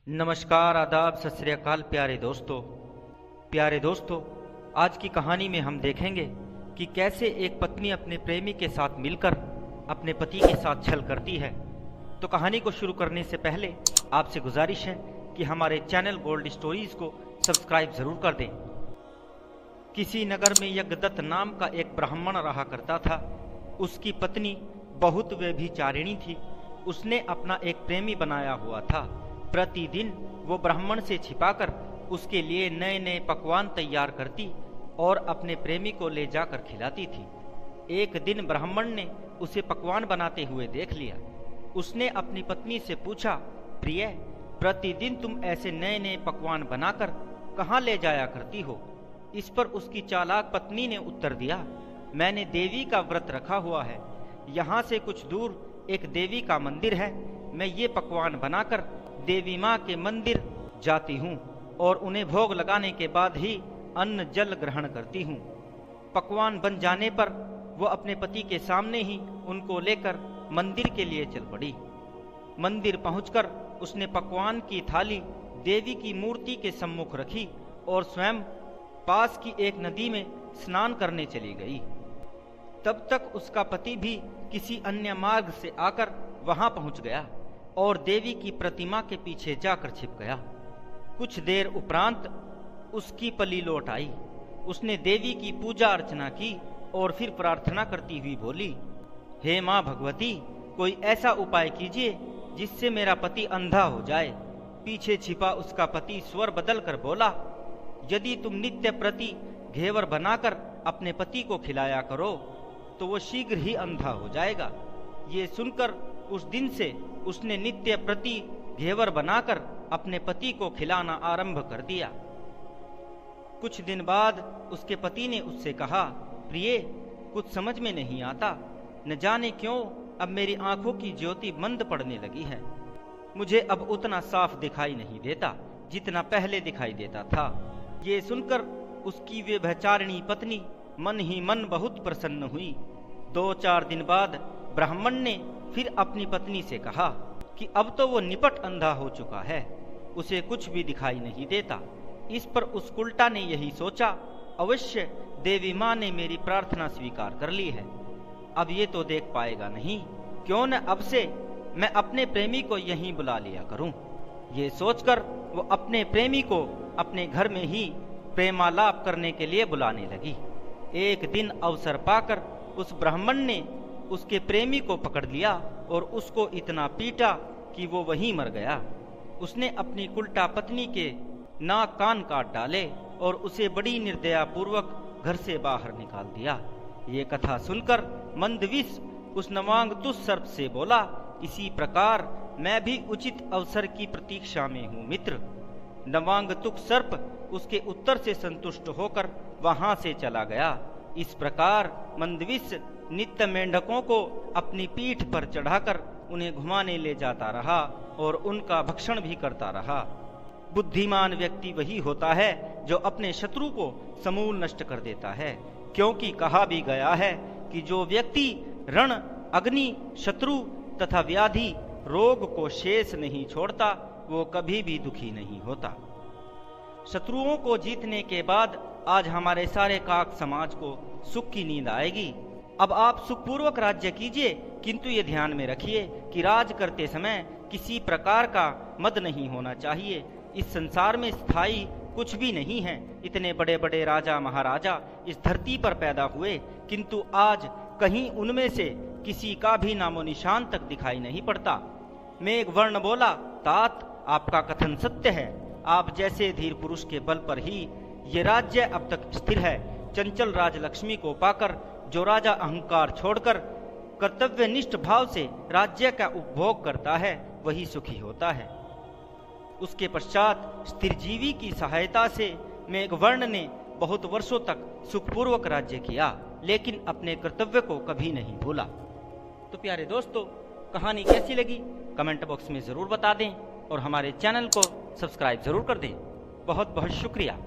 नमस्कार, आदाब, सत श्री अकाल प्यारे दोस्तों, आज की कहानी में हम देखेंगे कि कैसे एक पत्नी अपने प्रेमी के साथ मिलकर अपने पति के साथ छल करती है। तो कहानी को शुरू करने से पहले आपसे गुजारिश है कि हमारे चैनल गोल्ड स्टोरीज को सब्सक्राइब जरूर कर दें। किसी नगर में यज्ञदत्त नाम का एक ब्राह्मण रहा करता था। उसकी पत्नी बहुत व्यभिचारिणी थी। उसने अपना एक प्रेमी बनाया हुआ था। प्रतिदिन वो ब्राह्मण से छिपाकर उसके लिए नए नए पकवान तैयार करती और अपने प्रेमी को ले जाकर खिलाती थी। एक दिन ब्राह्मण ने उसे पकवान बनाते हुए देख लिया। उसने अपनी पत्नी से पूछा, प्रिय, प्रतिदिन तुम ऐसे नए नए पकवान बनाकर कहाँ ले जाया करती हो? इस पर उसकी चालाक पत्नी ने उत्तर दिया, मैंने देवी का व्रत रखा हुआ है। यहाँ से कुछ दूर एक देवी का मंदिर है। मैं ये पकवान बनाकर देवी माँ के मंदिर जाती हूँ और उन्हें भोग लगाने के बाद ही अन्न जल ग्रहण करती हूँ। पकवान बन जाने पर वो अपने पति के सामने ही उनको लेकर मंदिर के लिए चल पड़ी। मंदिर पहुंचकर उसने पकवान की थाली देवी की मूर्ति के सम्मुख रखी और स्वयं पास की एक नदी में स्नान करने चली गई। तब तक उसका पति भी किसी अन्य मार्ग से आकर वहां पहुंच गया और देवी की प्रतिमा के पीछे जाकर छिप गया। कुछ देर उपरांत उसकी पली लौट आई। उसने देवी की पूजा अर्चना की और फिर प्रार्थना करती हुई बोली, हे माँ भगवती, कोई ऐसा उपाय कीजिए जिससे मेरा पति अंधा हो जाए। पीछे छिपा उसका पति स्वर बदल कर बोला, यदि तुम नित्य प्रति घेवर बनाकर अपने पति को खिलाया करो तो वो शीघ्र ही अंधा हो जाएगा। ये सुनकर उस दिन से उसने नित्य प्रति घेवर बनाकर अपने पति को खिलाना आरंभ कर दिया। कुछ दिन बाद उसके पति ने उससे कहा, प्रिय, कुछ समझ में नहीं आता। न जाने क्यों अब मेरी आंखों की ज्योति मंद पड़ने लगी है। मुझे अब उतना साफ दिखाई नहीं देता जितना पहले दिखाई देता था। ये सुनकर उसकी व्यभिचारिणी पत्नी मन ही मन बहुत प्रसन्न हुई। 2-4 दिन बाद ब्राह्मण ने फिर अपनी पत्नी से कहा कि अब तो वो निपट अंधा हो चुका है, उसे कुछ भी दिखाई नहीं देता। इस पर उस उल्टा ने यही सोचा, अवश्य देवी माँ ने मेरी प्रार्थना स्वीकार कर ली है, अब ये तो देख पाएगा नहीं। क्यों न अब से मैं अपने प्रेमी को यहीं बुला लिया करूं। ये सोचकर वो अपने प्रेमी को अपने घर में ही प्रेमालाप करने के लिए बुलाने लगी। एक दिन अवसर पाकर उस ब्राह्मण ने उसके प्रेमी को पकड़ लिया और उसको इतना पीटा कि वो वहीं मर गया। उसने अपनी उल्टा पत्नी के नाक कान काट डाले और उसे बड़ी निर्दया पूर्वक घर से बाहर निकाल दिया। ये कथा सुनकर मंदविस उस नवांगतुस सर्प से बोला, इसी प्रकार मैं भी उचित अवसर की प्रतीक्षा में हूँ मित्र। नवांगतुक सर्प उसके उत्तर से संतुष्ट होकर वहां से चला गया। इस प्रकार मंदविस नित्य मेंढकों को अपनी पीठ पर चढ़ाकर उन्हें घुमाने ले जाता रहा और उनका भक्षण भी करता रहा। बुद्धिमान व्यक्ति वही होता है जो अपने शत्रु को समूल नष्ट कर देता है, क्योंकि कहा भी गया है कि जो व्यक्ति रण, अग्नि, शत्रु तथा व्याधि, रोग को शेष नहीं छोड़ता वो कभी भी दुखी नहीं होता। शत्रुओं को जीतने के बाद आज हमारे सारे काक समाज को सुख की नींद आएगी। अब आप सुखपूर्वक राज्य कीजिए, किंतु ये ध्यान में रखिए कि राज करते समय किसी प्रकार का मद नहीं होना चाहिए। इस संसार में स्थायी कुछ भी नहीं है। इतने बड़े बड़े राजा महाराजा इस धरती पर पैदा हुए, किंतु आज कहीं उनमें से किसी का भी नामो निशान तक दिखाई नहीं पड़ता। मेघवर्ण बोला, तात, आपका कथन सत्य है। आप जैसे धीर पुरुष के बल पर ही ये राज्य अब तक स्थिर है। चंचल राजलक्ष्मी को पाकर जो राजा अहंकार छोड़कर कर्तव्यनिष्ठ भाव से राज्य का उपभोग करता है वही सुखी होता है। उसके पश्चात स्थिरजीवी की सहायता से मेघवर्ण ने बहुत वर्षों तक सुखपूर्वक राज्य किया, लेकिन अपने कर्तव्य को कभी नहीं भूला। तो प्यारे दोस्तों, कहानी कैसी लगी कमेंट बॉक्स में जरूर बता दें और हमारे चैनल को सब्सक्राइब जरूर कर दें। बहुत बहुत शुक्रिया।